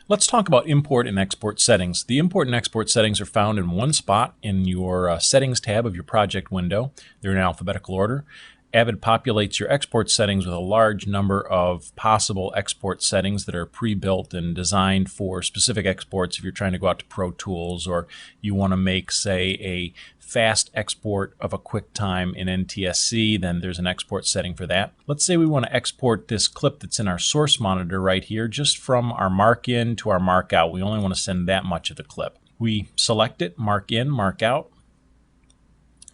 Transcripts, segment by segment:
Let's talk about import and export settings. The import and export settings are found in one spot in your settings tab of your project window. They're in alphabetical order. Avid populates your export settings with a large number of possible export settings that are pre-built and designed for specific exports. If you're trying to go out to Pro Tools or you want to make, say, a fast export of a QuickTime in NTSC, then there's an export setting for that. Let's say we want to export this clip that's in our source monitor right here just from our mark in to our mark out. We only want to send that much of the clip. We select it, mark in, mark out,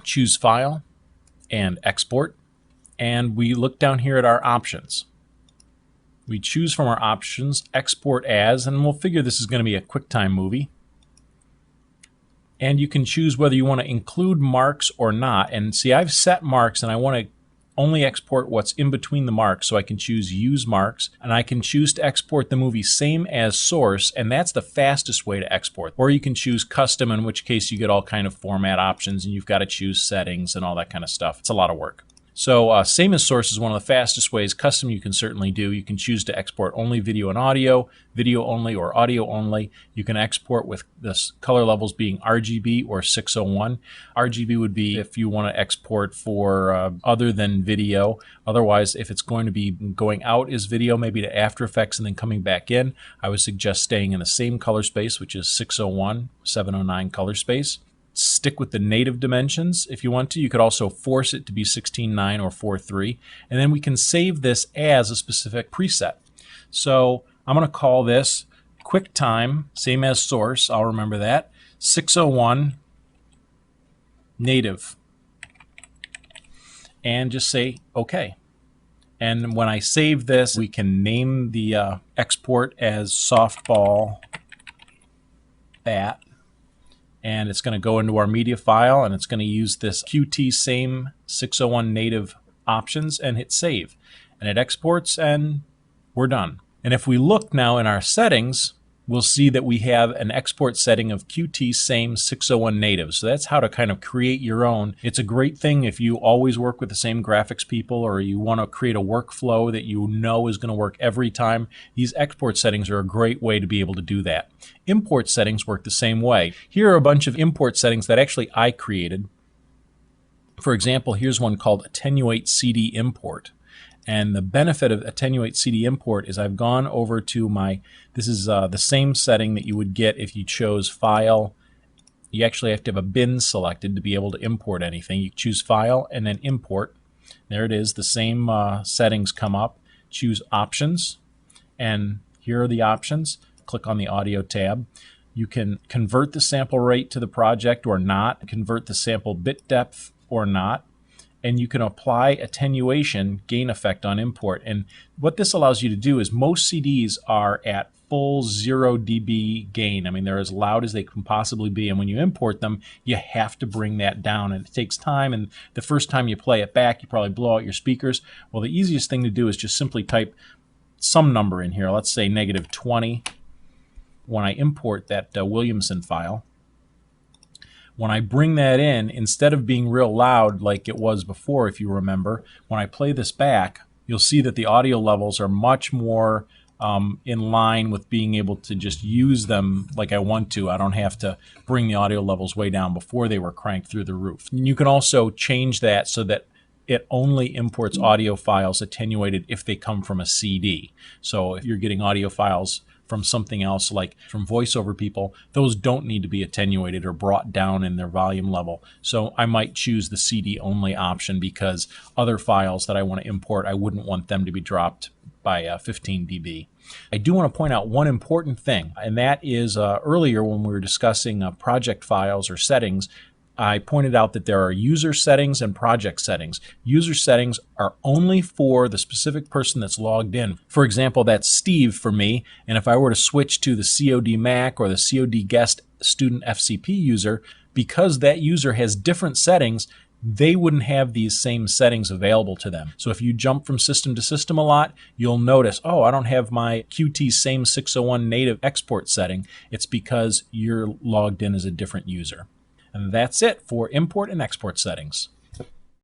choose File, and Export. And we look down here at our options. We choose from our options, Export As, and we'll figure this is going to be a QuickTime movie. And you can choose whether you want to include marks or not. And see, I've set marks and I want to only export what's in between the marks, so I can choose Use Marks, and I can choose to export the movie same as source, and that's the fastest way to export. Or you can choose Custom, in which case you get all kind of format options and you've got to choose settings and all that kind of stuff. It's a lot of work. So same as source is one of the fastest ways. Custom you can certainly do. You can choose to export only video and audio, video only or audio only. You can export with this color levels being RGB or 601. RGB would be if you want to export for other than video. Otherwise, if it's going to be going out as video, maybe to After Effects and then coming back in, I would suggest staying in the same color space, which is 601, 709 color space. Stick with the native dimensions if you want to. You could also force it to be 16:9 or 4:3, and then we can save this as a specific preset. So I'm going to call this QuickTime, same as source, I'll remember that, 601 native, and just say OK. And when I save this, we can name the export as softball bat. And it's going to go into our media file, and it's going to use this QT same 601 native options and hit save. And it exports, and we're done. And if we look now in our settings, we'll see that we have an export setting of QT same 601 native. So that's how to kind of create your own. It's a great thing if you always work with the same graphics people, or you want to create a workflow that you know is going to work every time. These export settings are a great way to be able to do that. Import settings work the same way. Here are a bunch of import settings that actually I created. For example, here's one called Attenuate CD Import. And the benefit of Attenuate CD Import is I've gone over to my, this is the same setting that you would get if you chose File. You actually have to have a bin selected to be able to import anything. You choose File and then Import. There it is, the same settings come up. Choose Options, and here are the options. Click on the Audio tab. You can convert the sample rate to the project or not, convert the sample bit depth or not. And you can apply attenuation gain effect on import. And what this allows you to do is most CDs are at full 0 dB gain. I mean, they're as loud as they can possibly be. And when you import them, you have to bring that down. And it takes time. And the first time you play it back, you probably blow out your speakers. Well, the easiest thing to do is just simply type some number in here. Let's say -20 when I import that Williamson file. When I bring that in, instead of being real loud like it was before, if you remember, when I play this back, you'll see that the audio levels are much more in line with being able to just use them like I want to. I don't have to bring the audio levels way down. Before they were cranked through the roof. And you can also change that so that it only imports audio files attenuated if they come from a CD. So if you're getting audio files from something else, like from voiceover people, those don't need to be attenuated or brought down in their volume level. So I might choose the CD only option because other files that I want to import, I wouldn't want them to be dropped by 15 dB. I do want to point out one important thing, and that is earlier when we were discussing project files or settings, I pointed out that there are user settings and project settings. User settings are only for the specific person that's logged in. For example, that's Steve for me, and if I were to switch to the COD Mac or the COD Guest Student FCP user, because that user has different settings, they wouldn't have these same settings available to them. So if you jump from system to system a lot, you'll notice, oh, I don't have my QT same 601 native export setting. It's because you're logged in as a different user. And that's it for import and export settings.